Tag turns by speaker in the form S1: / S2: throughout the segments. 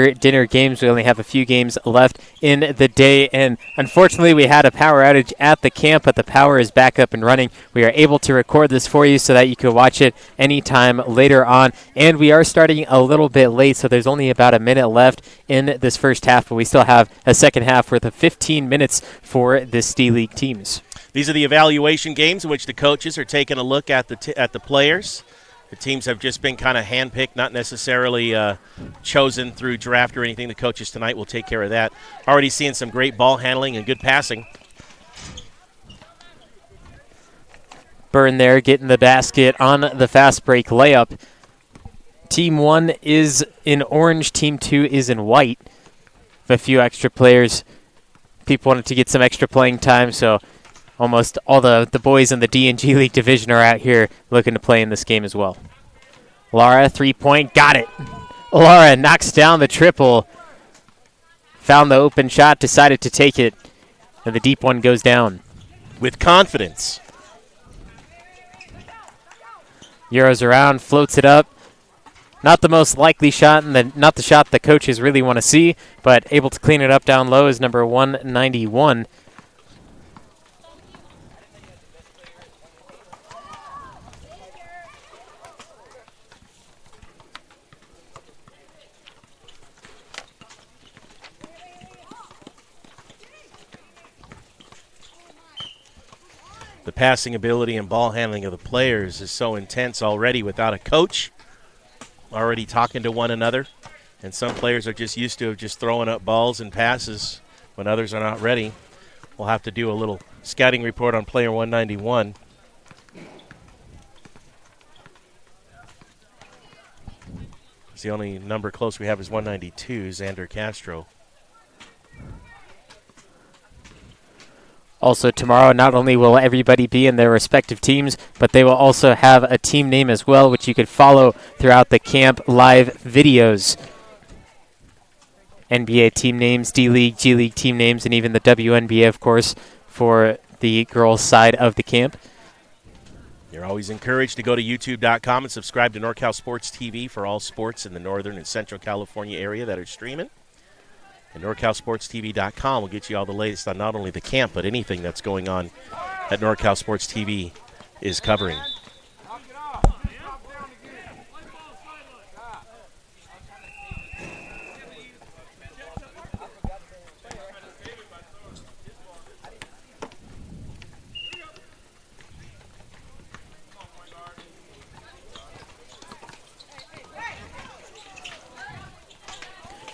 S1: dinner games. We only have a few games left in the day, and unfortunately we had a power outage at the camp, but the power is back up and running. We are able to record this for you so that you can watch it anytime later on, and we are starting a little bit late, so there's only about a minute left in this first half, but we still have a second half worth of 15 minutes for the D-League teams.
S2: These are the evaluation games in which the coaches are taking a look at the players. The teams have just been kind of handpicked, not necessarily chosen through draft or anything. The coaches tonight will take care of that. Already seeing some great ball handling and good passing.
S1: Byrne there getting the basket on the fast break layup. Team 1 is in orange, Team 2 is in white. A few extra players. People wanted to get some extra playing time, so almost all the boys in the D and G League division are out here looking to play in this game as well. Lara, 3-point, got it. Lara knocks down the triple. Found the open shot, decided to take it, and the deep one goes down.
S2: With confidence.
S1: Euros around, floats it up. Not the most likely shot, and not the shot the coaches really want to see, but able to clean it up down low is number 191.
S2: The passing ability and ball handling of the players is so intense already without a coach, already talking to one another. And some players are just used to just throwing up balls and passes when others are not ready. We'll have to do a little scouting report on player 191. It's the only number close we have is 192, Xander Castro.
S1: Also tomorrow, not only will everybody be in their respective teams, but they will also have a team name as well, which you could follow throughout the camp live videos. NBA team names, D-League, G-League team names, and even the WNBA, of course, for the girls' side of the camp.
S2: You're always encouraged to go to youtube.com and subscribe to NorCal Sports TV for all sports in the Northern and Central California area that are streaming. And NorCalSportsTV.com will get you all the latest on not only the camp, but anything that's going on that NorCal Sports TV is covering.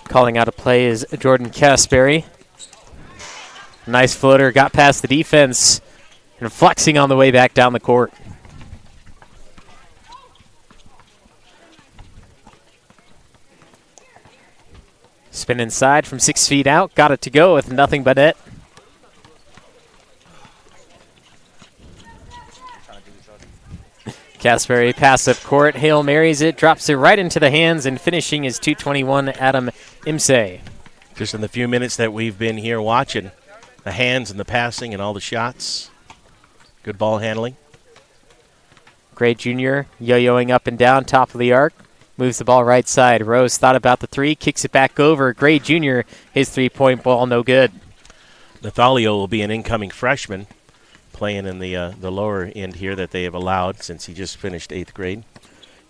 S1: Calling out a play is Jordan Casberry. Nice floater, got past the defense, and flexing on the way back down the court. Spin inside from 6 feet out, got it to go with nothing but net. Casberry pass up court, Hail Marys it, drops it right into the hands, and finishing is 221 Adam Imse.
S2: Just in the few minutes that we've been here watching, the hands and the passing and all the shots. Good ball handling.
S1: Gray Jr. yo-yoing up and down, top of the arc. Moves the ball right side. Rose thought about the three, kicks it back over. Gray Jr., his three-point ball, no good.
S2: Nathalio will be an incoming freshman, playing in the lower end here that they have allowed since he just finished 8th grade.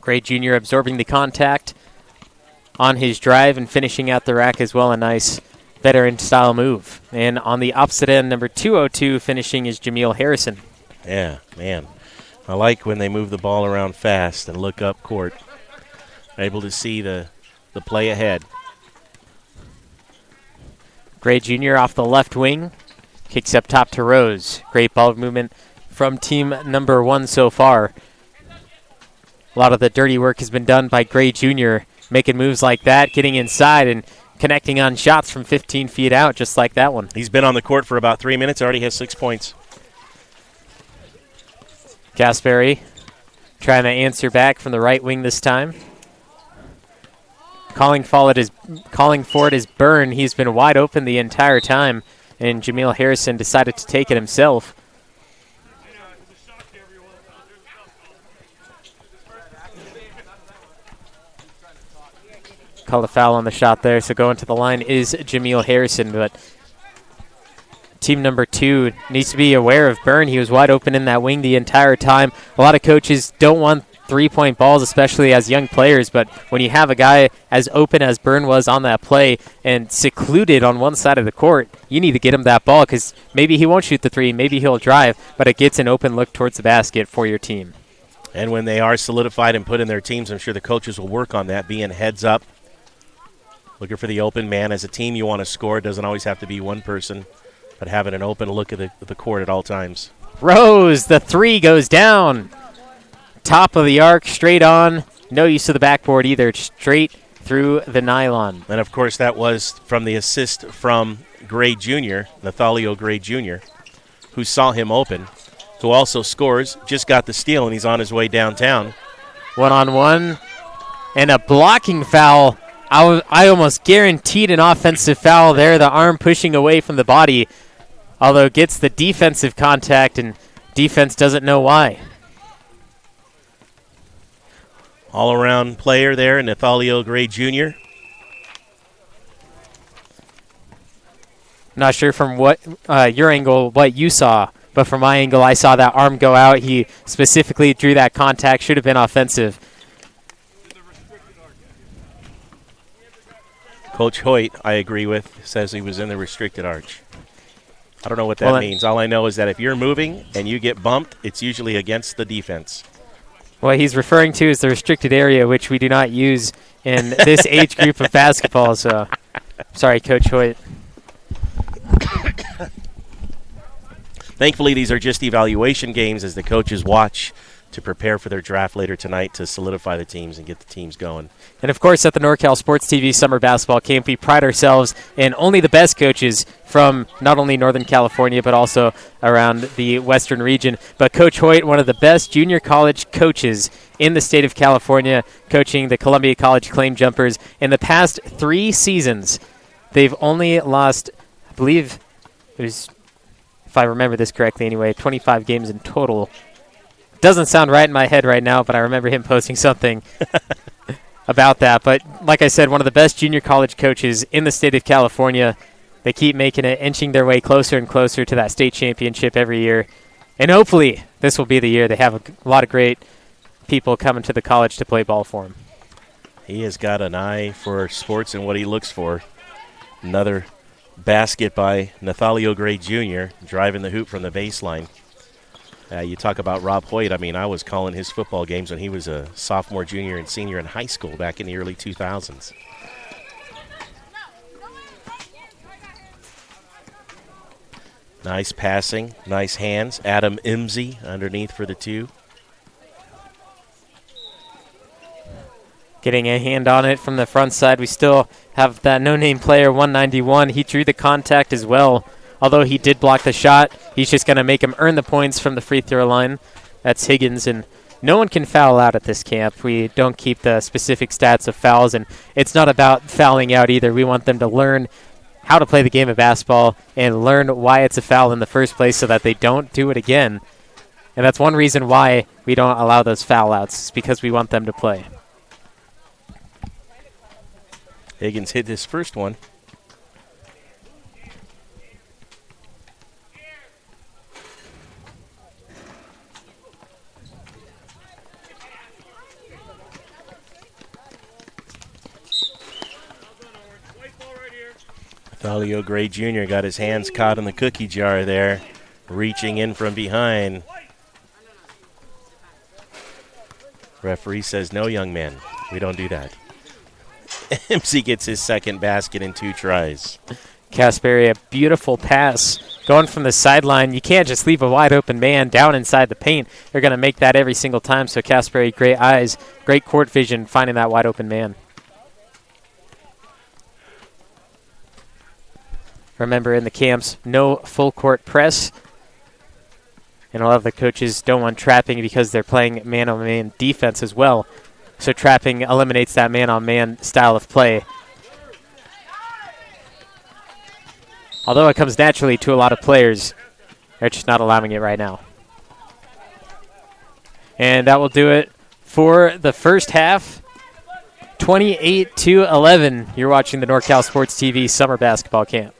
S1: Gray Jr. absorbing the contact on his drive and finishing out the rack as well. A nice veteran-style move. And on the opposite end, number 202 finishing is Jameel Harrison.
S2: Yeah, man. I like when they move the ball around fast and look up court. Able to see the play ahead.
S1: Gray Jr. off the left wing. Kicks up top to Rose. Great ball movement from team number 1 so far. A lot of the dirty work has been done by Gray Jr., making moves like that, getting inside and connecting on shots from 15 feet out, just like that one.
S2: He's been on the court for about 3 minutes, already has 6 points.
S1: Casberry trying to answer back from the right wing this time. Calling for it is Byrne. He's been wide open the entire time, and Jameel Harrison decided to take it himself. called a foul on the shot there, so going to the line is Jameel Harrison, but team number 2 needs to be aware of Byrne. He was wide open in that wing the entire time. A lot of coaches don't want three-point balls, especially as young players, but when you have a guy as open as Byrne was on that play and secluded on one side of the court, you need to get him that ball because maybe he won't shoot the three, maybe he'll drive, but it gets an open look towards the basket for your team.
S2: And when they are solidified and put in their teams, I'm sure the coaches will work on that, being heads up, looking for the open man. As a team, you want to score. It doesn't always have to be one person, but having an open look at the court at all times.
S1: Rose, the three goes down. Top of the arc, straight on. No use of the backboard either. Straight through the nylon.
S2: And, of course, that was from the assist from Gray Jr., Nathalio Gray Jr., who saw him open, who also scores, just got the steal, and he's on his way downtown.
S1: 1-on-1, and a blocking foul. I almost guaranteed an offensive foul there. The arm pushing away from the body, although it gets the defensive contact, and defense doesn't know why.
S2: All-around player there, Nathalio Gray Jr.
S1: Not sure from what your angle, what you saw, but from my angle, I saw that arm go out. He specifically drew that contact. Should have been offensive.
S2: Coach Hoyt, I agree with, says he was in the restricted arch. I don't know what that means. All I know is that if you're moving and you get bumped, it's usually against the defense.
S1: What he's referring to is the restricted area, which we do not use in this age group of basketball. So, sorry, Coach Hoyt.
S2: Thankfully, these are just evaluation games as the coaches watch to prepare for their draft later tonight to solidify the teams and get the teams going.
S1: And, of course, at the NorCal SportsTV Summer Basketball Camp, we pride ourselves in only the best coaches from not only Northern California but also around the Western region. But Coach Hoyt, one of the best junior college coaches in the state of California, coaching the Columbia College Claim Jumpers. In the past 3 seasons, they've only lost, I believe it was, if I remember this correctly anyway, 25 games in total. Doesn't sound right in my head right now, but I remember him posting something about that. But like I said, one of the best junior college coaches in the state of California. They keep making it, inching their way closer and closer to that state championship every year. And hopefully this will be the year. They have a lot of great people coming to the college to play ball for him.
S2: He has got an eye for sports and what he looks for. Another basket by Nathalio Gray Jr., driving the hoop from the baseline. You talk about Rob Hoyt. I mean, I was calling his football games when he was a sophomore, junior, and senior in high school back in the early 2000s. Nice passing, nice hands. Adam Imsey underneath for the 2.
S1: Getting a hand on it from the front side. We still have that no-name player, 191. He drew the contact as well. Although he did block the shot, he's just going to make him earn the points from the free throw line. That's Higgins, and no one can foul out at this camp. We don't keep the specific stats of fouls, and it's not about fouling out either. We want them to learn how to play the game of basketball and learn why it's a foul in the first place so that they don't do it again. And that's one reason why we don't allow those foul outs. It's because we want them to play.
S2: Higgins hit his first one. Nathalio Gray Jr. got his hands caught in the cookie jar there, reaching in from behind. Referee says, no, young man, we don't do that. MC gets his second basket in 2 tries.
S1: Caspary, a beautiful pass. Going from the sideline, you can't just leave a wide open man down inside the paint. They're going to make that every single time. So Caspary, great eyes, great court vision, finding that wide open man. Remember, in the camps, no full court press. And a lot of the coaches don't want trapping because they're playing man-on-man defense as well. So trapping eliminates that man-on-man style of play. Although it comes naturally to a lot of players, they're just not allowing it right now. And that will do it for the first half. 28-11. You're watching the NorCal Sports TV Summer Basketball Camp.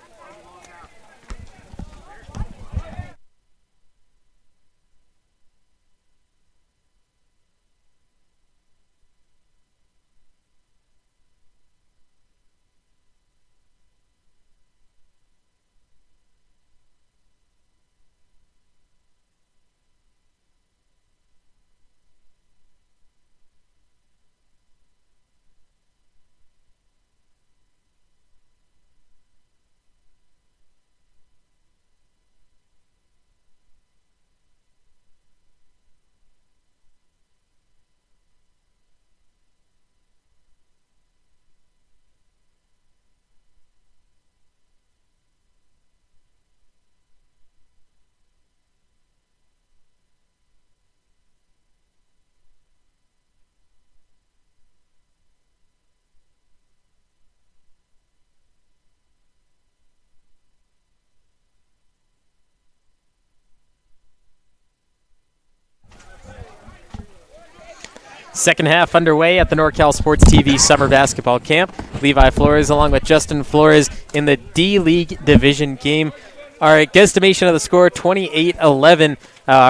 S1: Second half underway at the NorCal Sports TV Summer Basketball Camp. Levi Flores along with Justin Flores in the D-League Division game. All right, guesstimation of the score, 28-11.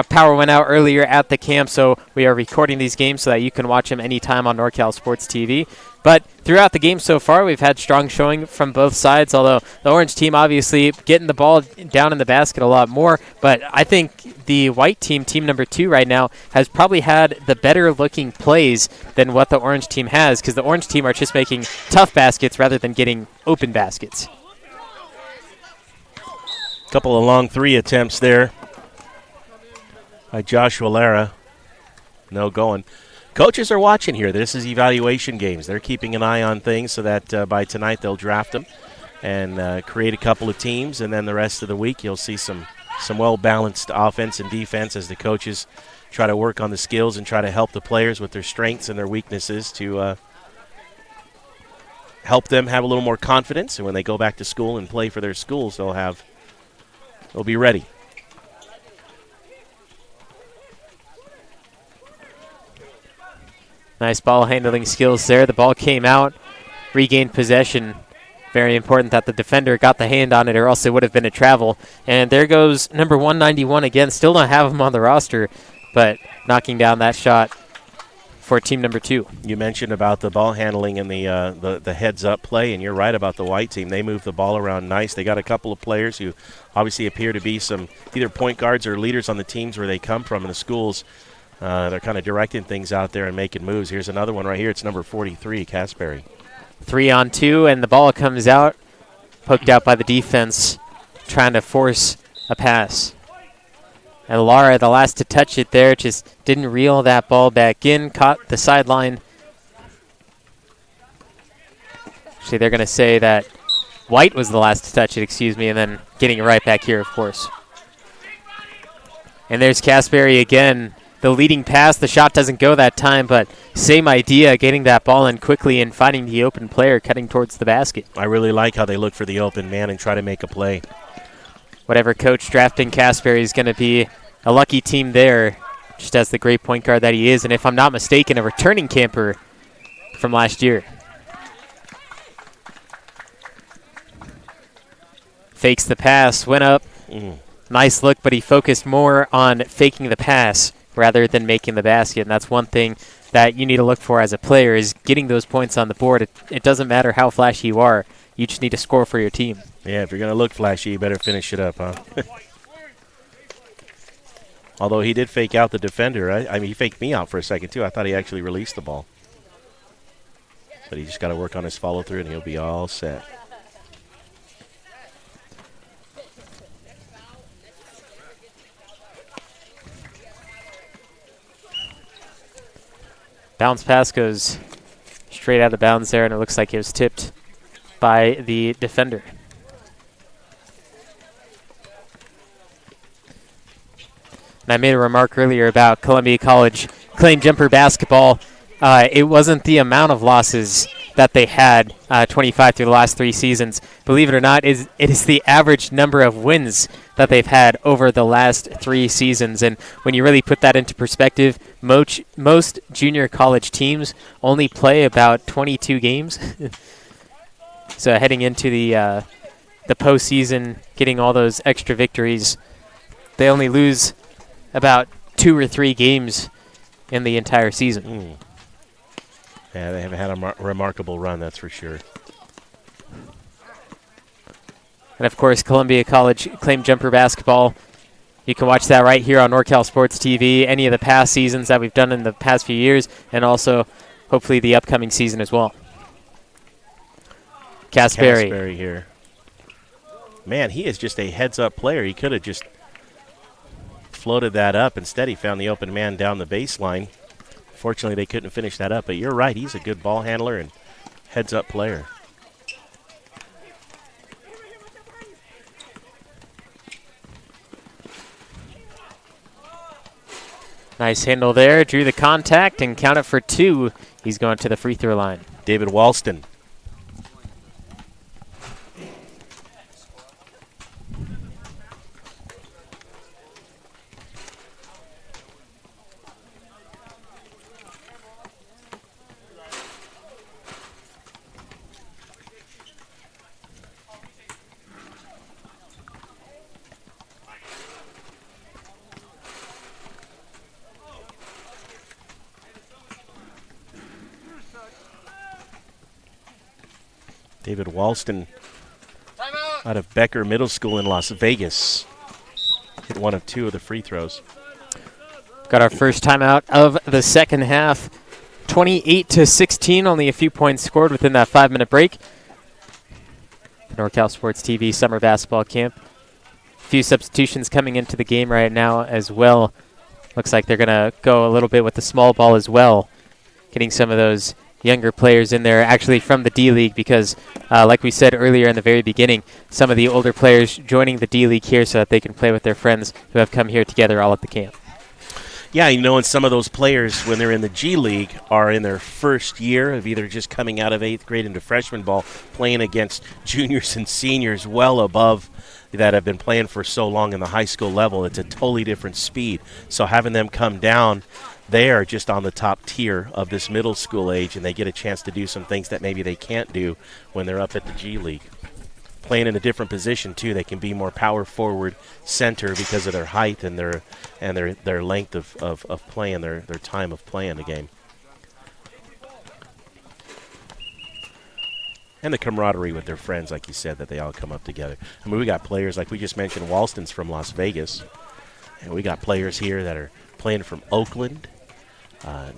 S1: Power went out earlier at the camp, so we are recording these games so that you can watch them anytime on NorCal Sports TV. But throughout the game so far, we've had strong showing from both sides, although the orange team obviously getting the ball down in the basket a lot more. But I think the white team, team number 2 right now, has probably had the better-looking plays than what the orange team has, because the orange team are just making tough baskets rather than getting open baskets.
S2: Couple of long 3 attempts there by Joshua Lara. No going. Coaches are watching here. This is evaluation games. They're keeping an eye on things so that by tonight they'll draft them and create a couple of teams, and then the rest of the week you'll see some well-balanced offense and defense as the coaches try to work on the skills and try to help the players with their strengths and their weaknesses to help them have a little more confidence, and when they go back to school and play for their schools, they'll be ready.
S1: Nice ball handling skills there. The ball came out, regained possession. Very important that the defender got the hand on it, or else it would have been a travel. And there goes number 191 again. Still don't have him on the roster, but knocking down that shot for team number 2.
S2: You mentioned about the ball handling and the heads-up play, and you're right about the white team. They move the ball around nice. They got a couple of players who obviously appear to be some either point guards or leaders on the teams where they come from in the schools. They're kind of directing things out there and making moves. Here's another one right here. It's number 43, Casperry.
S1: 3-on-2, and the ball comes out, poked out by the defense, trying to force a pass. And Lara, the last to touch it there, just didn't reel that ball back in, caught the sideline. Actually, they're going to say that White was the last to touch it, and then getting it right back here, of course. And there's Casperry again. The leading pass, the shot doesn't go that time, but same idea, getting that ball in quickly and finding the open player cutting towards the basket.
S2: I really like how they look for the open man and try to make a play.
S1: Whatever coach drafting Casperry is going to be a lucky team there, just as the great point guard that he is, and if I'm not mistaken, a returning camper from last year. Fakes the pass, went up. Nice look, but he focused more on faking the pass rather than making the basket, and that's one thing that you need to look for as a player is getting those points on the board. It doesn't matter how flashy you are. You just need to score for your team.
S2: Yeah, if you're going to look flashy, you better finish it up, huh? Although he did fake out the defender. I mean, he faked me out for a second, too. I thought he actually released the ball. But he just got to work on his follow-through, and he'll be all set.
S1: Bounce pass goes straight out of bounds there, and it looks like it was tipped by the defender. And I made a remark earlier about Columbia College claim jumper basketball. It wasn't the amount of losses that they had, 25 through the last 3 seasons. Believe it or not, it is the average number of wins that they've had over the last 3 seasons. And when you really put that into perspective, most junior college teams only play about 22 games. So heading into the postseason, getting all those extra victories, they only lose about 2 or 3 games in the entire season.
S2: Yeah, they have had a remarkable run, that's for sure.
S1: And, of course, Columbia College Claim Jumper Basketball. You can watch that right here on NorCal Sports TV, any of the past seasons that we've done in the past few years, and also hopefully the upcoming season as well.
S2: Casberry here. Man, he is just a heads-up player. He could have just floated that up. Instead, he found the open man down the baseline. Fortunately, they couldn't finish that up. But you're right, he's a good ball handler and heads-up player.
S1: Nice handle there. Drew the contact and count it for 2. He's going to the free throw line.
S2: David Walston. David Walston out of Becker Middle School in Las Vegas. Hit 1 of 2 of the free throws.
S1: Got our first timeout of the second half. 28-16, only a few points scored within that 5-minute break. NorCal Sports TV Summer Basketball Camp. A few substitutions coming into the game right now as well. Looks like they're going to go a little bit with the small ball as well, getting some of those younger players in there, actually from the D-League, because like we said earlier in the very beginning, some of the older players joining the D-League here so that they can play with their friends who have come here together all at the camp.
S2: Yeah, you know, and some of those players, when they're in the G League, are in their first year of either just coming out of 8th grade into freshman ball, playing against juniors and seniors well above that have been playing for so long in the high school level. It's a totally different speed. So having them come down, they are just on the top tier of this middle school age, and they get a chance to do some things that maybe they can't do when they're up at the G League. Playing in a different position, too. They can be more power forward center because of their height and their length of playing, their time of playing the game. And the camaraderie with their friends, like you said, that they all come up together. I mean, we got players, like we just mentioned, Walston's from Las Vegas. And we got players here that are playing from Oakland,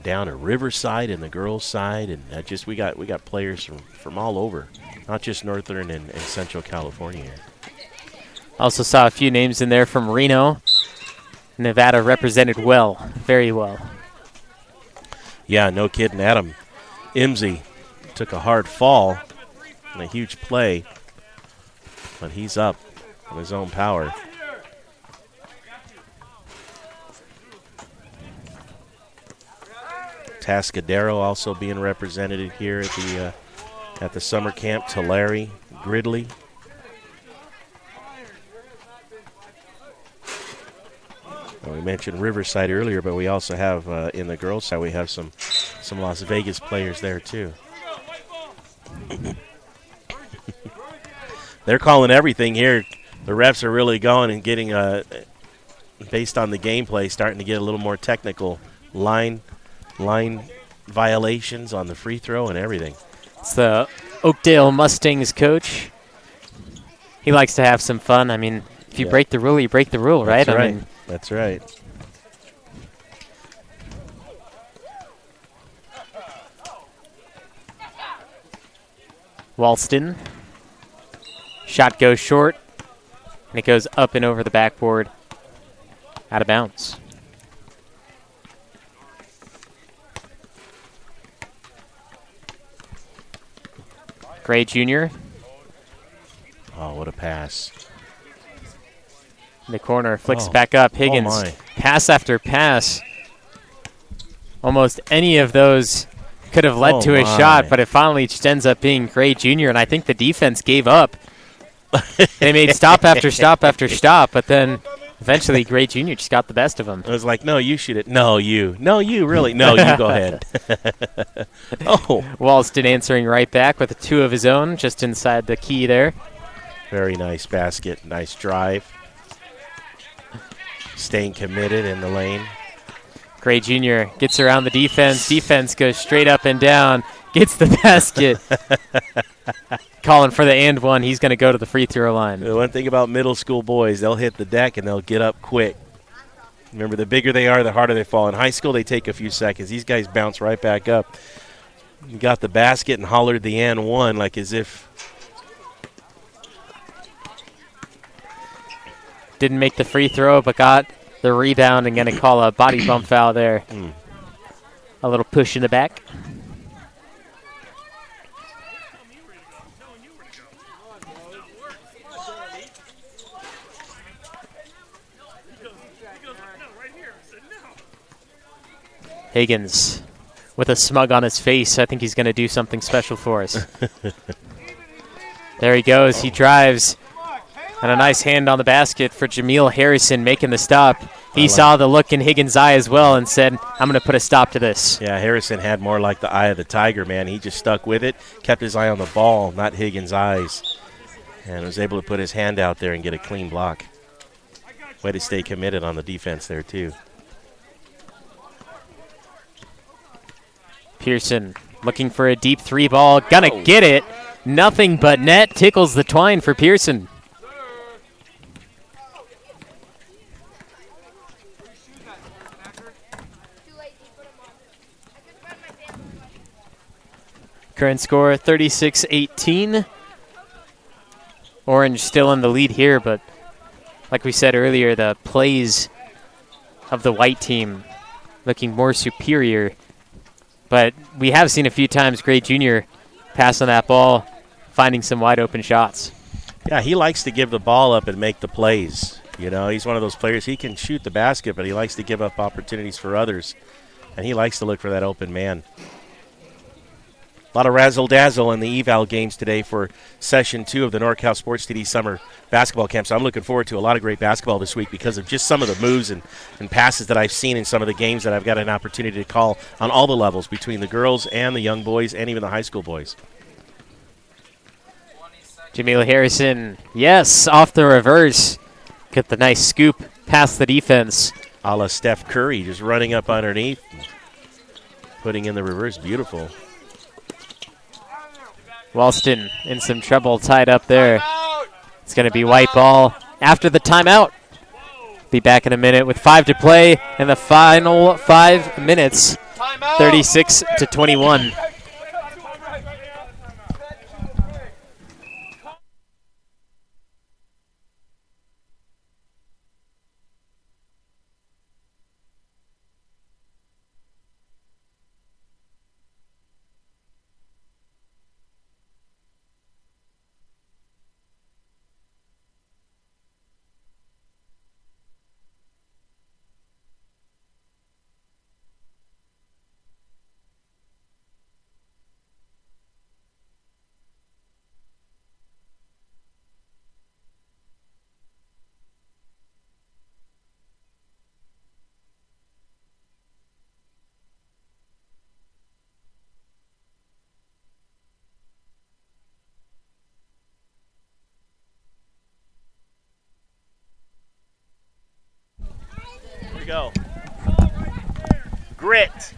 S2: down at Riverside in the girls' side, and we got players from all over, not just Northern and Central California.
S1: Also saw a few names in there from Reno. Nevada represented well, very well.
S2: Yeah, no kidding. Adam Imsey took a hard fall and a huge play, but he's up on his own power. Tascadero also being represented here at the summer camp. Tulare, Gridley. Well, we mentioned Riverside earlier, but we also have in the girls' side we have some Las Vegas players there too. They're calling everything here. The refs are really going and getting, based on the gameplay, starting to get a little more technical. Line violations on the free throw and everything.
S1: It's the Oakdale Mustangs coach. He likes to have some fun. I mean, if you break the rule, you break the rule, right?
S2: That's right.
S1: I mean,
S2: that's right.
S1: Walston. Shot goes short, and it goes up and over the backboard, out of bounds. Gray Jr.
S2: Oh, what a pass.
S1: In the corner, flicks back up. Higgins, pass after pass. Almost any of those could have led to a shot, but it finally just ends up being Gray Jr., and I think the defense gave up. They made stop after stop after stop, but then eventually Gray Jr. just got the best of him.
S2: It was like, no, you shoot it. No, you. No, you, really. No, you go ahead. Oh.
S1: Walston answering right back with 2 of his own just inside the key there.
S2: Very nice basket. Nice drive. Staying committed in the lane.
S1: Gray Jr. gets around the defense. Defense goes straight up and down. Gets the basket. Calling for the and one. He's going to go to the free throw line.
S2: The one thing about middle school boys, they'll hit the deck and they'll get up quick. Remember, the bigger they are, the harder they fall. In high school, they take a few seconds. These guys bounce right back up. You got the basket and hollered the and one like as if.
S1: Didn't make the free throw, but got the rebound and going to call a body bump foul there. A little push in the back. Higgins with a smug on his face. I think he's going to do something special for us. There he goes. He drives. And a nice hand on the basket for Jameel Harrison making the stop. He saw the look in Higgins' eye as well and said, I'm going to put a stop to this.
S2: Yeah, Harrison had more like the eye of the tiger, man. He just stuck with it, kept his eye on the ball, not Higgins' eyes, and was able to put his hand out there and get a clean block. Way to stay committed on the defense there, too.
S1: Pearson looking for a deep 3 ball. Gonna get it. Nothing but net. Tickles the twine for Pearson. Current score 36-18. Orange still in the lead here, but like we said earlier, the plays of the white team looking more superior. But we have seen a few times Gray Jr. pass on that ball, finding some wide open shots.
S2: Yeah, he likes to give the ball up and make the plays. You know, he's one of those players. He can shoot the basket, but he likes to give up opportunities for others. And he likes to look for that open man. A lot of razzle-dazzle in the eval games today for Session 2 of the NorCal SportsTV Summer Basketball Camp. So I'm looking forward to a lot of great basketball this week because of just some of the moves and passes that I've seen in some of the games that I've got an opportunity to call on all the levels between the girls and the young boys and even the high school boys.
S1: Jameel Harrison, yes, off the reverse. Get the nice scoop past the defense.
S2: A la Steph Curry, just running up underneath, putting in the reverse. Beautiful.
S1: Walston in some trouble tied up there. It's going to be white ball after the timeout. Be back in a minute with 5 to play in the final 5 minutes, 36-21.
S2: Go. Grit.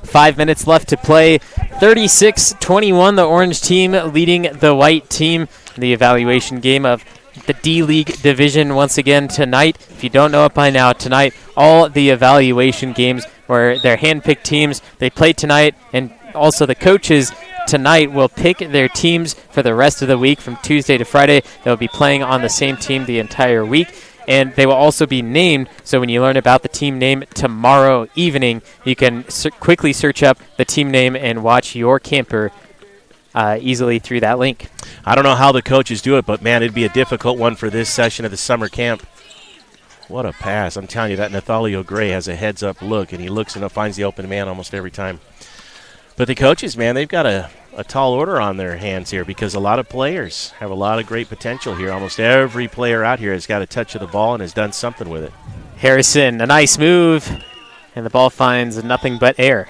S1: 5 minutes left to play. 36-21, the orange team leading the white team. The evaluation game of the D-League division once again tonight. If you don't know it by now, tonight all the evaluation games where they're hand-picked teams, they play tonight, and also the coaches tonight will pick their teams for the rest of the week from Tuesday to Friday. They'll be playing on the same team the entire week. And they will also be named, so when you learn about the team name tomorrow evening, you can quickly search up the team name and watch your camper easily through that link.
S2: I don't know how the coaches do it, but, man, it'd be a difficult one for this session of the summer camp. What a pass. I'm telling you, that Nathalio Gray has a heads-up look, and he looks and finds the open man almost every time. But the coaches, man, they've got a tall order on their hands here because a lot of players have a lot of great potential here. Almost every player out here has got a touch of the ball and has done something with it.
S1: Harrison, a nice move, and the ball finds nothing but air.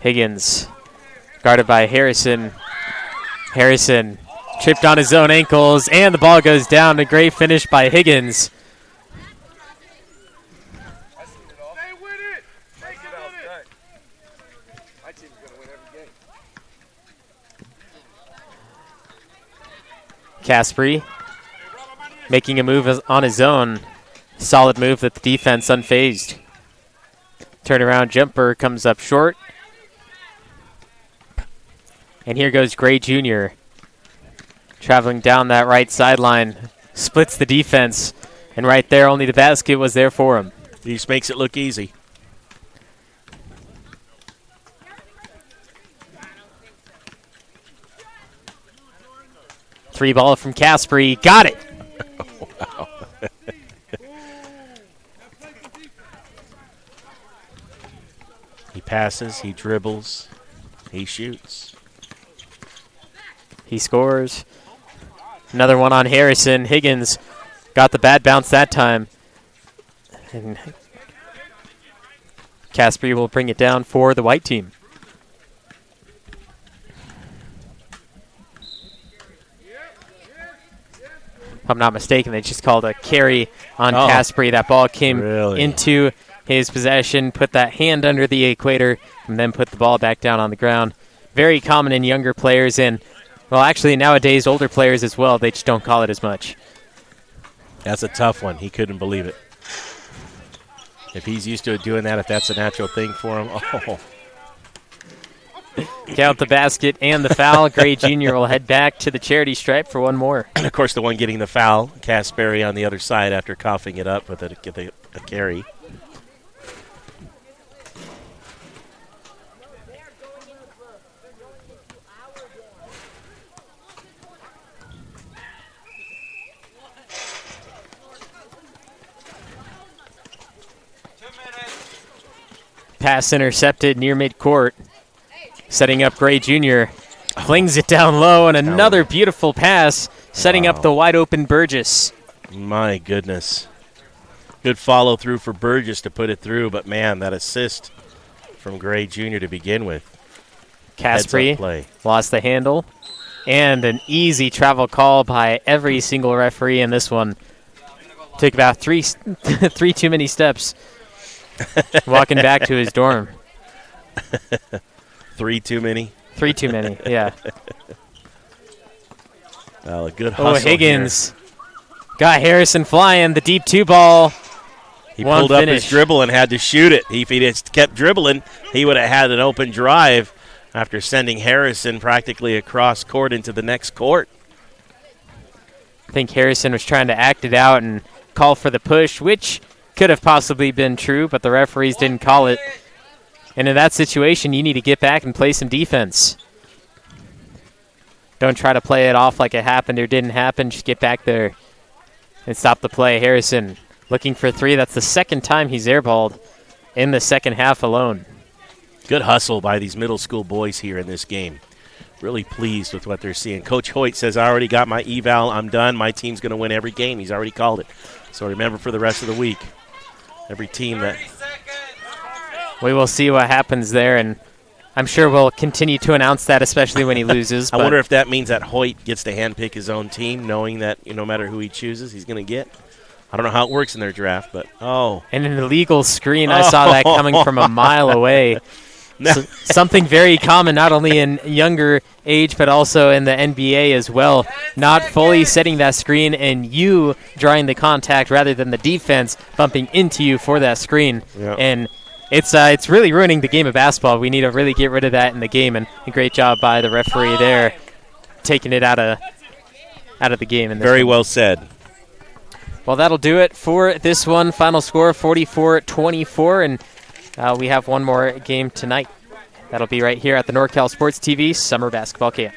S1: Higgins, guarded by Harrison. Harrison tripped on his own ankles, and the ball goes down. A great finish by Higgins. Caspary making a move on his own. Solid move that the defense unfazed. Turnaround jumper comes up short. And here goes Gray Jr. traveling down that right sideline. Splits the defense. And right there, only the basket was there for him.
S2: He just makes it look easy.
S1: Three ball from Caspary. Got it.
S2: Wow. He passes, he dribbles, he shoots.
S1: He scores. Another one on Harrison. Higgins got the bad bounce that time. And Caspary will bring it down for the white team. If I'm not mistaken, they just called a carry on Caspary. That ball came into his possession, put that hand under the equator, and then put the ball back down on the ground. Very common in younger players, and, well, actually nowadays older players as well. They just don't call it as much.
S2: That's a tough one. He couldn't believe it. If he's used to doing that, if that's a natural thing for him,
S1: Count the basket and the foul. Gray Jr. will head back to the charity stripe for one more.
S2: And, of course, the one getting the foul, Caspary on the other side after coughing it up with a carry.
S1: Pass intercepted near midcourt. Setting up Gray Jr. Flings it down low, and another beautiful pass, setting up the wide-open Burgess.
S2: My goodness. Good follow-through for Burgess to put it through, but, man, that assist from Gray Jr. to begin with.
S1: Caspary lost the handle, and an easy travel call by every single referee in this one. Took about three too many steps walking back to his dorm.
S2: Three too many?
S1: Three too many, yeah.
S2: Well, a good hustle.
S1: Higgins got Harrison flying. The deep two ball.
S2: He pulled up his dribble and had to shoot it. If he just kept dribbling, he would have had an open drive after sending Harrison practically across court into the next court.
S1: I think Harrison was trying to act it out and call for the push, which could have possibly been true, but the referees didn't call it. And in that situation, you need to get back and play some defense. Don't try to play it off like it happened or didn't happen. Just get back there and stop the play. Harrison looking for three. That's the second time he's airballed in the second half alone.
S2: Good hustle by these middle school boys here in this game. Really pleased with what they're seeing. Coach Hoyt says, I already got my eval. I'm done. My team's going to win every game. He's already called it. So remember for the rest of the week, every team that...
S1: We will see what happens there, and I'm sure we'll continue to announce that, especially when he loses.
S2: I wonder if that means that Hoyt gets to handpick his own team, knowing that no matter who he chooses, he's going to get. I don't know how it works in their draft, but And an
S1: illegal screen, I saw that coming from a mile away. So something very common, not only in younger age, but also in the NBA as well. Not fully setting that screen and you drawing the contact rather than the defense bumping into you for that screen.
S2: Yep.
S1: And it's really ruining the game of basketball. We need to really get rid of that in the game, and a great job by the referee there, taking it out of the game. In this
S2: Very well said.
S1: Well, that'll do it for this one. Final score 44-24, and we have one more game tonight. That'll be right here at the NorCal Sports TV Summer Basketball Camp.